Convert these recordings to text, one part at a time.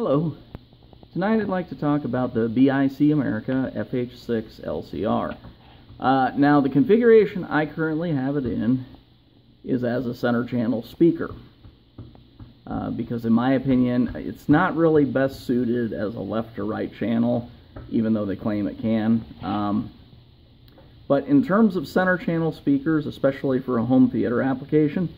Hello. Tonight I'd like to talk about the BIC America FH6-LCR. Now the configuration I currently have it in is as a center channel speaker. Because in my opinion it's not really best suited as a left or right channel, even though they claim it can. But in terms of center channel speakers, especially for a home theater application,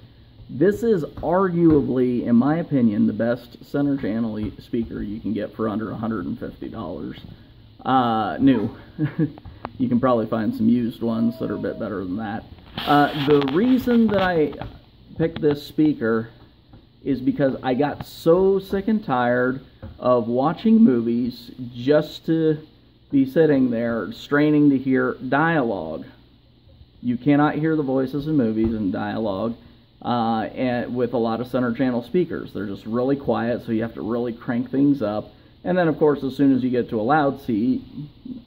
this is arguably, in my opinion, the best center channel speaker you can get for under $150. New. You can probably find some used ones that are a bit better than that. The reason that I picked this speaker is because I got so sick and tired of watching movies just to be sitting there straining to hear dialogue. You cannot hear the voices in movies and dialogue. And with a lot of center channel speakers, they're just really quiet, so you have to really crank things up. And then of course as soon as you get to a loud seat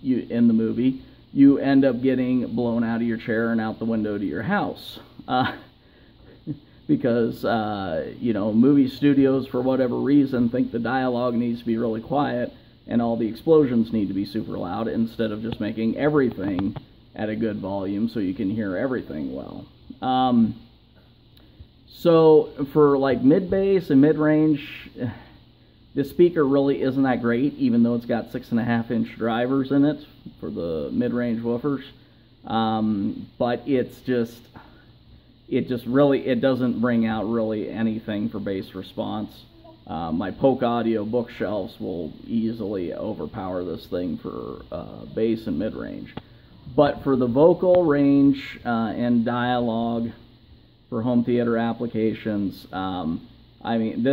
in the movie, you end up getting blown out of your chair and out the window to your house, because you know, movie studios for whatever reason think the dialogue needs to be really quiet and all the explosions need to be super loud, instead of just making everything at a good volume so you can hear everything well. So for like mid-bass and mid-range, this speaker really isn't that great, even though it's got 6.5-inch drivers in it for the mid-range woofers. But it doesn't bring out really anything for bass response. My Polk Audio bookshelves will easily overpower this thing for bass and mid-range. But for the vocal range and dialogue, for home theater applications, I mean,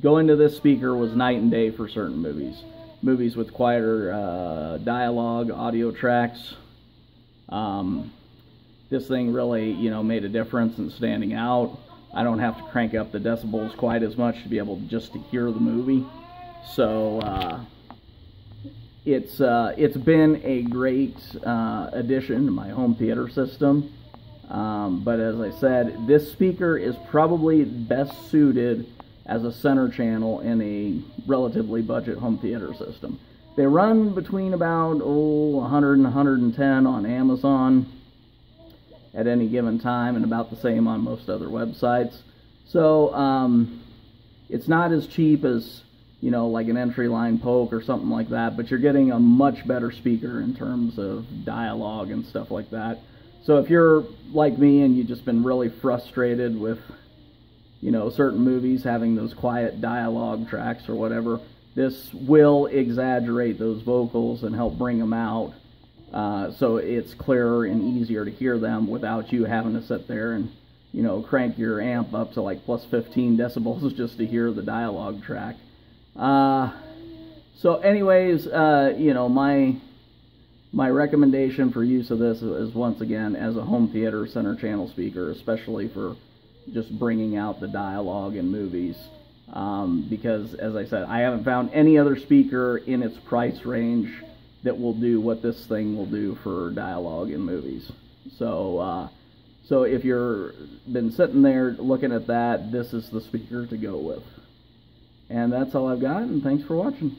going to this speaker was night and day for certain movies. Movies with quieter dialogue, audio tracks. This thing really, you know, made a difference in standing out. I don't have to crank up the decibels quite as much to be able just to hear the movie. So it's been a great addition to my home theater system. But as I said, this speaker is probably best suited as a center channel in a relatively budget home theater system. They run between about 100 and 110 on Amazon at any given time, and about the same on most other websites. So it's not as cheap as, you know, like an entry line Polk or something like that, but you're getting a much better speaker in terms of dialogue and stuff like that. So if you're like me and you've just been really frustrated with, you know, certain movies having those quiet dialogue tracks or whatever, this will exaggerate those vocals and help bring them out, so it's clearer and easier to hear them without you having to sit there and, you know, crank your amp up to like plus 15 decibels just to hear the dialogue track. So anyways, you know, my recommendation for use of this is, once again, as a home theater center channel speaker, especially for just bringing out the dialogue in movies. Because, as I said, I haven't found any other speaker in its price range that will do what this thing will do for dialogue in movies. So, so if you're been sitting there looking at that, this is the speaker to go with. And that's all I've got, and thanks for watching.